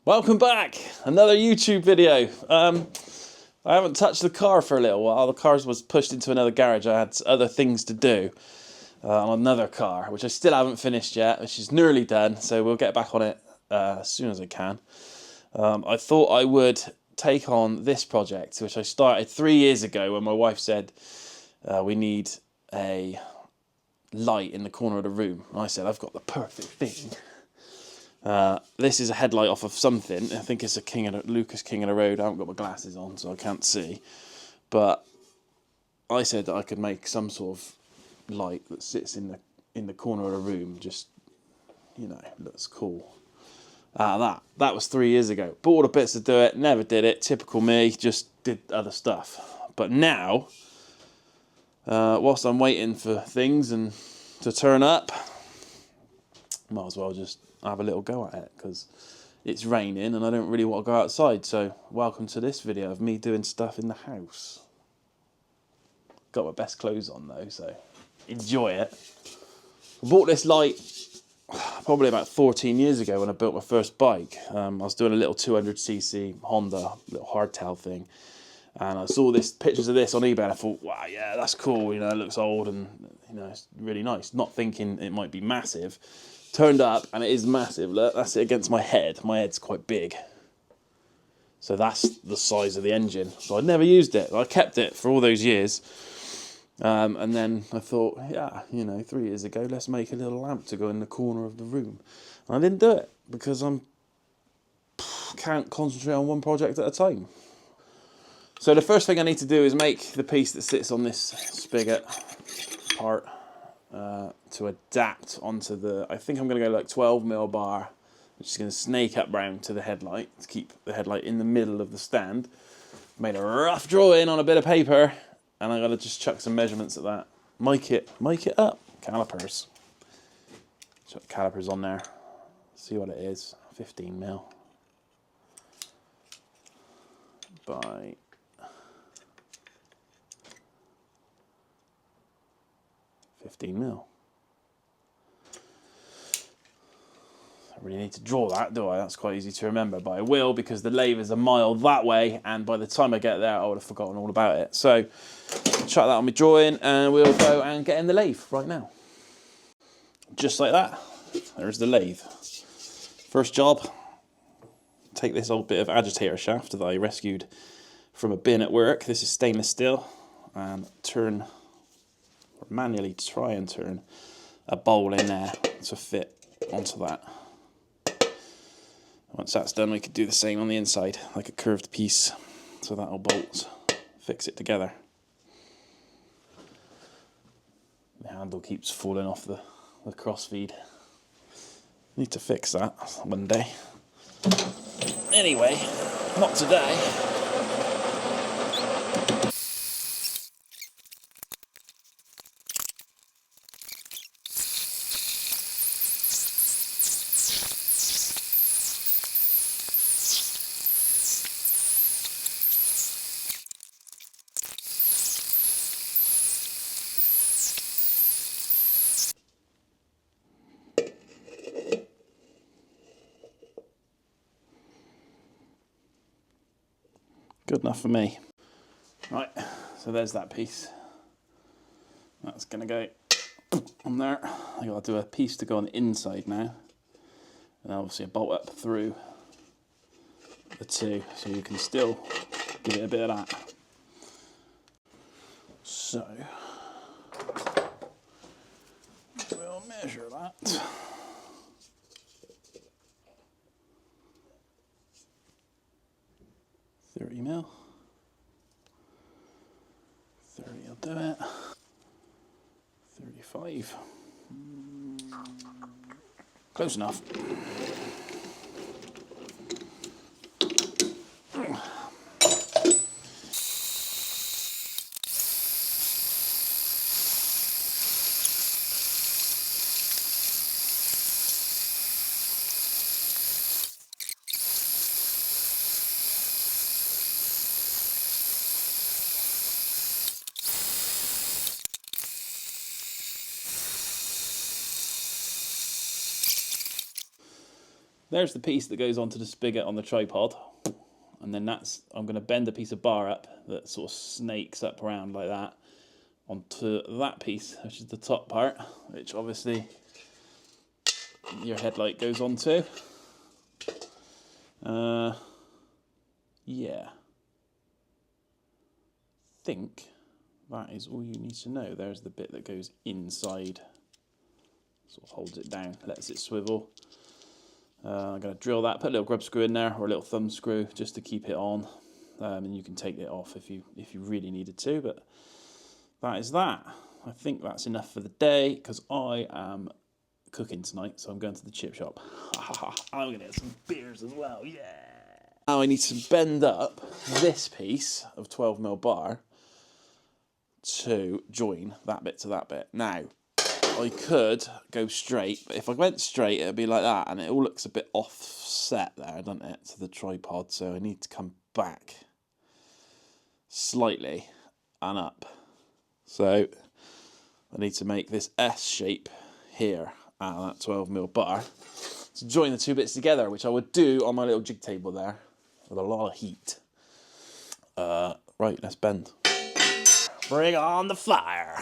Welcome back! Another YouTube video. I haven't touched the car for a little while. The car was pushed into another garage. I had other things to do on another car, which I still haven't finished yet, which is nearly done, so we'll get back on it as soon as I can. I thought I would take on this project, which I started 3 years ago when my wife said we need a light in the corner of the room. And I said, I've got the perfect thing. This is a headlight off of something. I think it's a Lucas King of the Road. I haven't got my glasses on, so I can't see. But I said that I could make some sort of light that sits in the corner of the room. Just, you know, looks cool. That was 3 years ago. Bought all the bits to do it. Never did it. Typical me. Just did other stuff. But now, whilst I'm waiting for things and to turn up, might as well just have a little go at it because it's raining and I don't really want to go outside. So welcome to this video of me doing stuff in the house. Got my best clothes on though, so enjoy it. I bought this light probably about 14 years ago when I built my first bike. I was doing a little 200cc Honda, little hardtail thing. And I saw pictures of this on eBay and I thought, wow, yeah, that's cool. You know, it looks old and, you know, it's really nice. Not thinking it might be massive. Turned up and it is massive. Look, that's it against my head. My head's quite big. So that's the size of the engine. So I never used it. I kept it for all those years. And then I thought, yeah, you know, 3 years ago, let's make a little lamp to go in the corner of the room. And I didn't do it because can't concentrate on one project at a time. So the first thing I need to do is make the piece that sits on this spigot part to adapt onto the, I think I'm going to go like 12mm bar, which is going to snake up round to the headlight to keep the headlight in the middle of the stand. Made a rough drawing on a bit of paper and I'm going to just chuck some measurements at that. Mic it up. Calipers. Chuck calipers on there. See what it is. 15mm by 15mm. I really need to draw that, do I? That's quite easy to remember, but I will because the lathe is a mile that way and by the time I get there I would have forgotten all about it. So chuck that on my drawing and we'll go and get in the lathe right now. Just like that. There's the lathe. First job, take this old bit of agitator shaft that I rescued from a bin at work. This is stainless steel, and turn, or manually try and turn a bowl in there to fit onto that. Once that's done, we could do the same on the inside, like a curved piece, so that'll bolt, fix it together. The handle keeps falling off the crossfeed. Need to fix that one day. Anyway, not today. Good enough for me. Right, so there's that piece. That's gonna go on there. I gotta do a piece to go on the inside now. And obviously a bolt up through the two, so you can still give it a bit of that. So, we'll measure that. $30mm. 30 will do it. 35. Close enough. there's the piece that goes onto the spigot on the tripod. And then I'm going to bend a piece of bar up that sort of snakes up around like that onto that piece, which is the top part, which obviously your headlight goes onto. Yeah. I think that is all you need to know. There's the bit that goes inside, sort of holds it down, lets it swivel. I'm going to drill that, put a little grub screw in there, or a little thumb screw, just to keep it on. And you can take it off if you really needed to, but that is that. I think that's enough for the day, because I am cooking tonight, so I'm going to the chip shop. I'm going to get some beers as well, yeah! Now I need to bend up this piece of 12mm bar to join that bit to that bit. Now, I could go straight, but if I went straight, it'd be like that, and it all looks a bit offset there, doesn't it, to the tripod, so I need to come back slightly and up. So I need to make this S shape here out of that 12mm bar to join the two bits together, which I would do on my little jig table there with a lot of heat. Right, let's bend. Bring on the fire.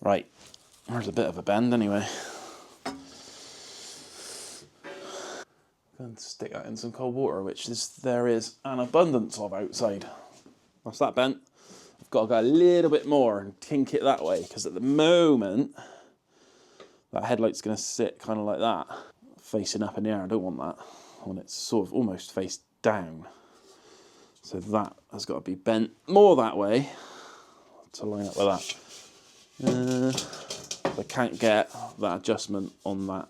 Right, there's a bit of a bend anyway. Going to stick that in some cold water, which there is an abundance of outside. That's that bent. I've got to go a little bit more and kink it that way, because at the moment that headlight's going to sit kind of like that, facing up in the air. I don't want that. I want it sort of almost face down. So that has got to be bent more that way to line up with that. I can't get that adjustment on that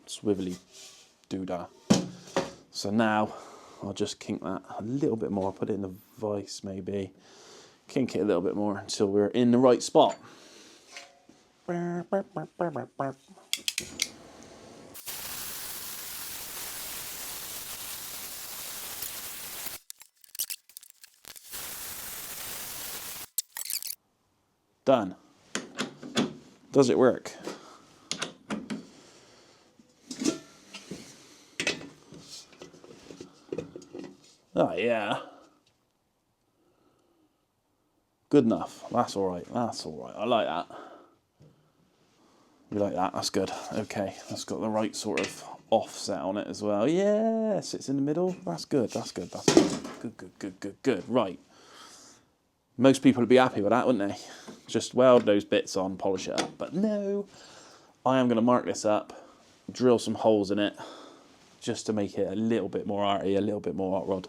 swivelly doodah. So now I'll just kink that a little bit more, put it in the vise maybe, kink it a little bit more until we're in the right spot. Done. Does it work? Oh yeah. Good enough. That's alright. That's alright. I like that. You like that? That's good. Okay. That's got the right sort of offset on it as well. Yeah. Sits in the middle. That's good. That's good. That's good. Good. Right. Most people would be happy with that, wouldn't they? Just weld those bits on, polish it up. But no. I am going to mark this up, drill some holes in it, just to make it a little bit more arty, a little bit more hot rod.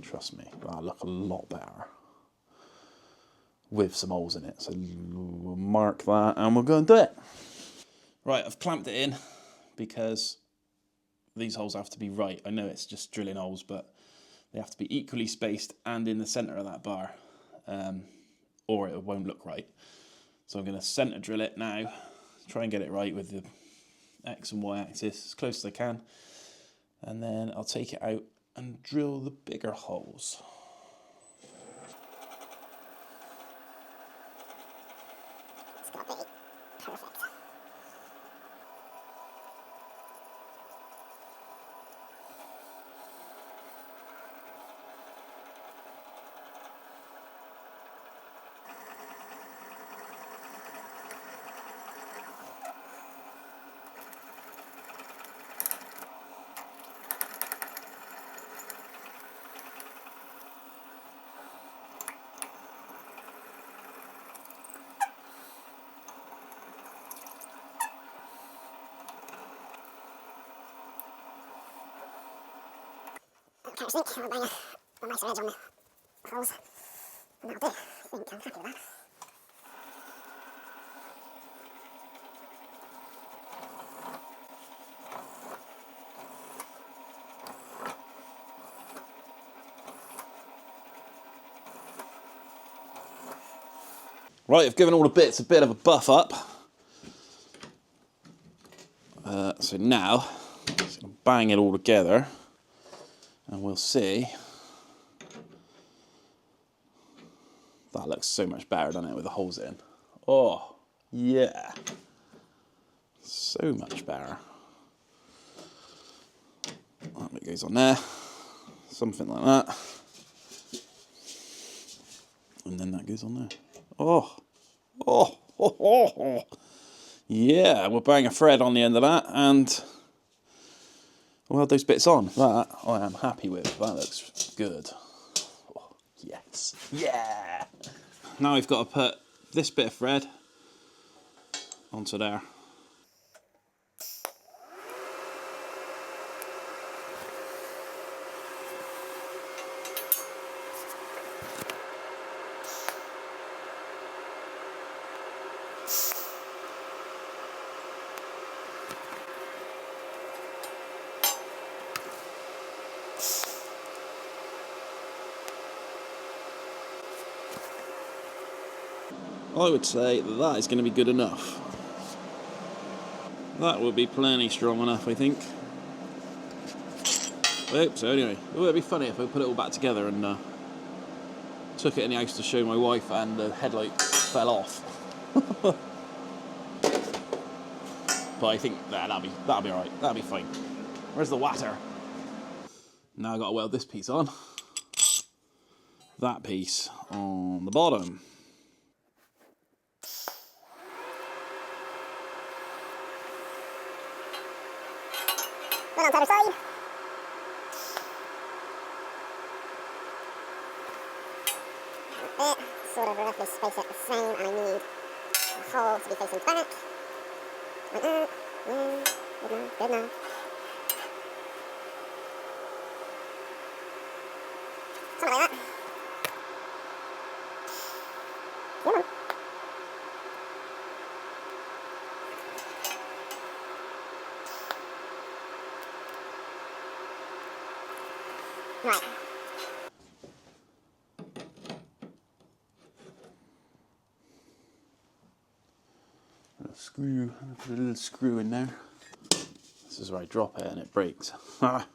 Trust me, that'll look a lot better with some holes in it. So we'll mark that and we'll go and do it. Right, I've clamped it in because these holes have to be right. I know it's just drilling holes, but they have to be equally spaced and in the centre of that bar, or it won't look right. So I'm going to centre drill it now, try and get it right with the X and Y axis as close as I can, and then I'll take it out and drill the bigger holes. think I'll bang a nicer edge on the holes, and that'll do. I think I'm happy with that. Right, I've given all the bits a bit of a buff up. So now, I'm just going to bang it all together, and we'll see. That looks so much better, doesn't it, with the holes in? Oh, yeah. So much better. That bit goes on there. Something like that. And then that goes on there. Oh. Oh. Oh. Oh. Oh. Yeah, we'll bang a thread on the end of that, and we'll have those bits on. That I am happy with. That looks good. Oh, yes. Yeah. Now we've got to put this bit of thread onto there. I would say that that is going to be good enough. That would be plenty strong enough, I think. I hope so, anyway. It would be funny if I put it all back together and took it in the house to show my wife and the headlight fell off. But I think that'll be alright. That'll be fine. Where's the water? Now I've got to weld this piece on. That piece on the bottom. Then on the other side. Sort of roughly space it the same, and I need the hole to be facing back. Like that. Yeah, good enough, good enough. Something like that. Come on. Right. Screw, put a little screw in there. This is where I drop it and it breaks. That.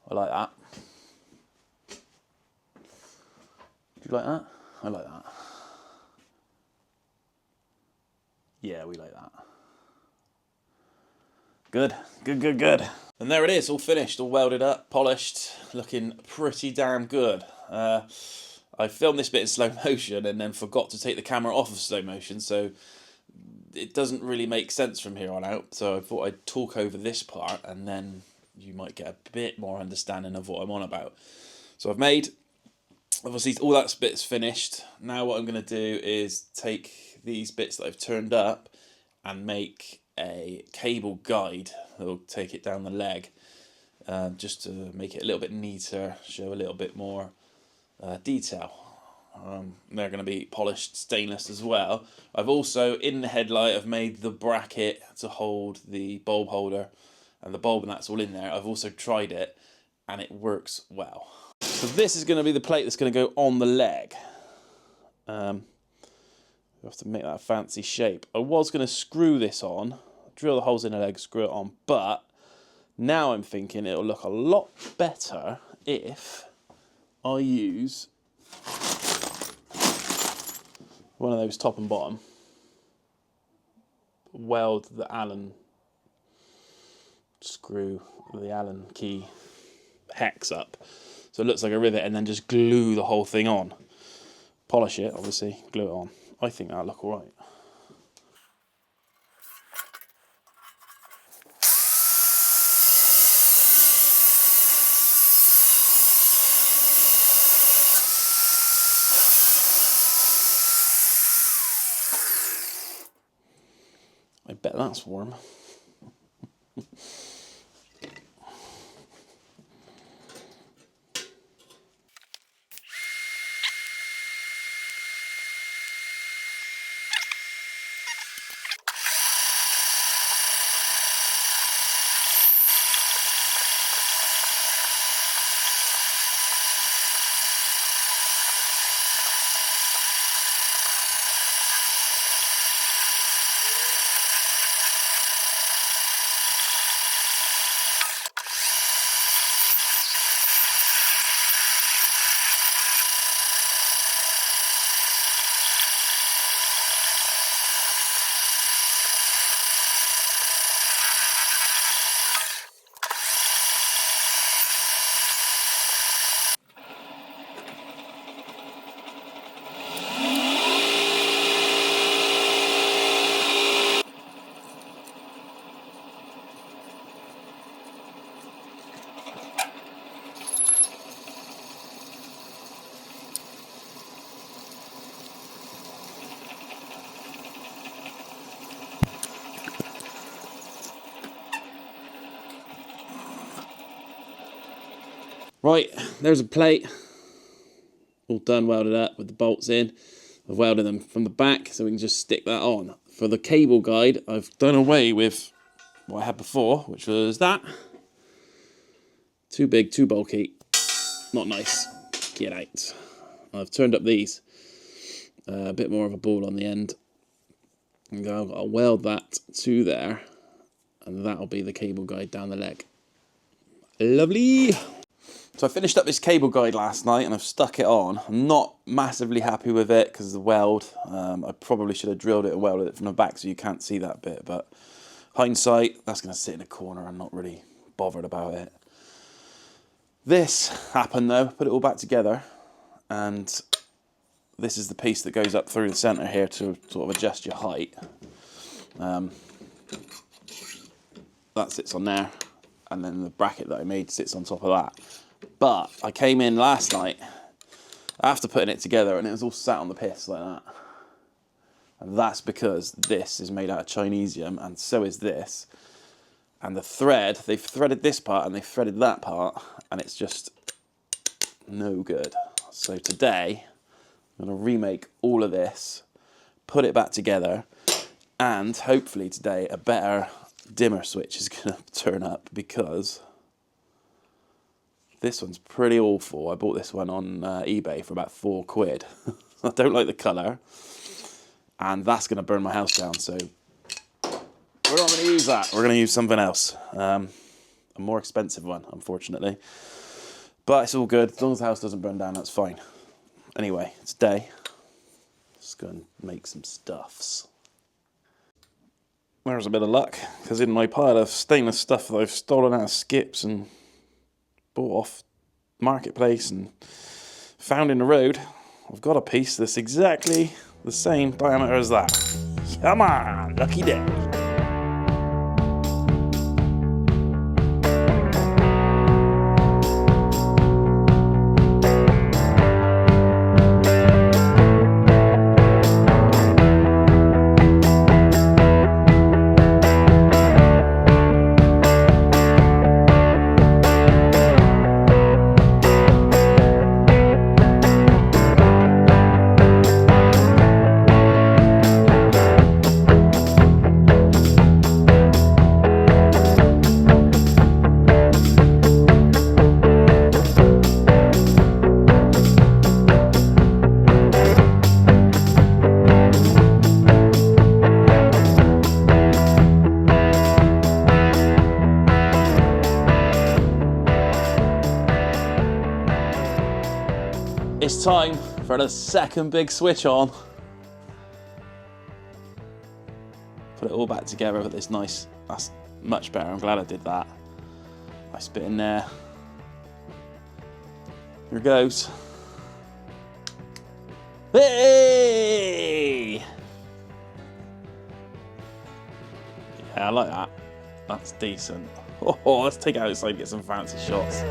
I like that. Do you like that? I like that. Yeah, we like that. Good, good, good, good. And there it is, all finished, all welded up, polished, looking pretty damn good. I filmed this bit in slow motion and then forgot to take the camera off of slow motion, so it doesn't really make sense from here on out. So I thought I'd talk over this part and then you might get a bit more understanding of what I'm on about. So I've made, obviously all that bit's finished. Now what I'm going to do is take these bits that I've turned up and make a cable guide that will take it down the leg, just to make it a little bit neater, show a little bit more detail. They're going to be polished stainless as well. I've also, in the headlight, I've made the bracket to hold the bulb holder and the bulb, and that's all in there. I've also tried it and it works well. So this is going to be the plate that's going to go on the leg. You have to make that a fancy shape. I was going to screw this on, drill the holes in the leg, screw it on, but now I'm thinking it'll look a lot better if I use one of those top and bottom, weld the Allen screw, the Allen key hex up so it looks like a rivet, and then just glue the whole thing on. Polish it, obviously, glue it on. I think that'll look alright. I bet that's warm. Right, there's a plate. All done, welded up with the bolts in. I've welded them from the back so we can just stick that on. For the cable guide, I've done away with what I had before, which was that. Too big, too bulky. Not nice. Get out. I've turned up these. A bit more of a ball on the end. And I've got to weld that to there. And that'll be the cable guide down the leg. Lovely. So I finished up this cable guide last night and I've stuck it on. I'm not massively happy with it because of the weld. I probably should have drilled it and welded it from the back so you can't see that bit. But hindsight, that's going to sit in a corner. I'm not really bothered about it. This happened though. Put it all back together. And this is the piece that goes up through the centre here to sort of adjust your height. That sits on there. And then the bracket that I made sits on top of that. But I came in last night after putting it together and it was all sat on the piss like that. And that's because this is made out of Chinesium and so is this. And the thread, they've threaded this part and they've threaded that part and it's just no good. So today, I'm going to remake all of this, put it back together, and hopefully today a better dimmer switch is going to turn up because this one's pretty awful. I bought this one on eBay for about £4. I don't like the colour and that's going to burn my house down, so we're not going to use that. We're going to use something else. A more expensive one, unfortunately. But it's all good. As long as the house doesn't burn down, that's fine. Anyway, it's day. Let's go and make some stuffs. There's a bit of luck, because in my pile of stainless stuff that I've stolen out of skips and bought off Marketplace and found in the road, I've got a piece that's exactly the same diameter as that. Come on, lucky day. It's time for the second big switch on. Put it all back together with this nice, that's much better, I'm glad I did that. Nice bit in there. Here goes. Hey! Yeah, I like that. That's decent. Oh, let's take it outside and get some fancy shots.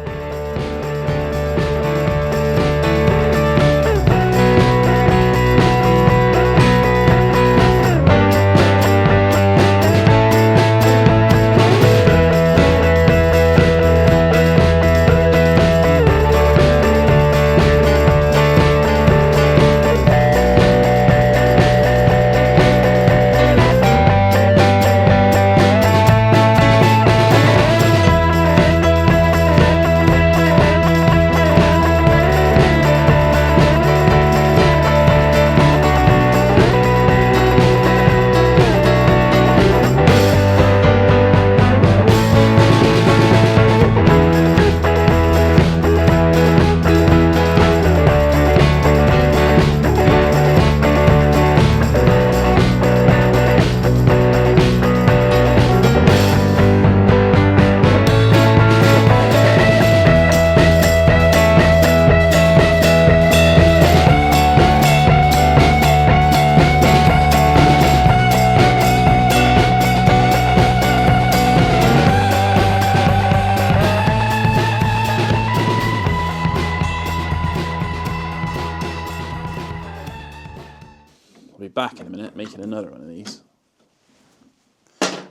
back in a minute making another one of these.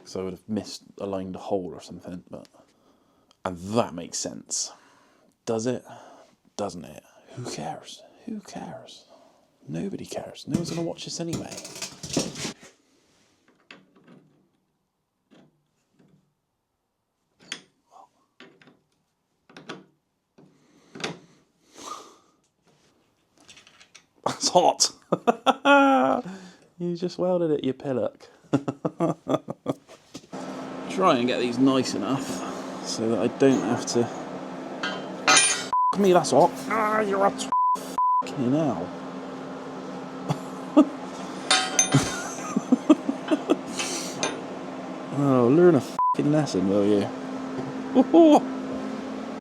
So I would have misaligned a hole or something, but... And that makes sense. Does it? Doesn't it? Who cares? Who cares? Nobody cares. No one's going to watch this anyway. That's hot. You just welded it, you pillock. Try and get these nice enough so that I don't have to... F*** me, that's hot. Ah, you're hot. Fucking hell. Oh, learn a fucking lesson, will you?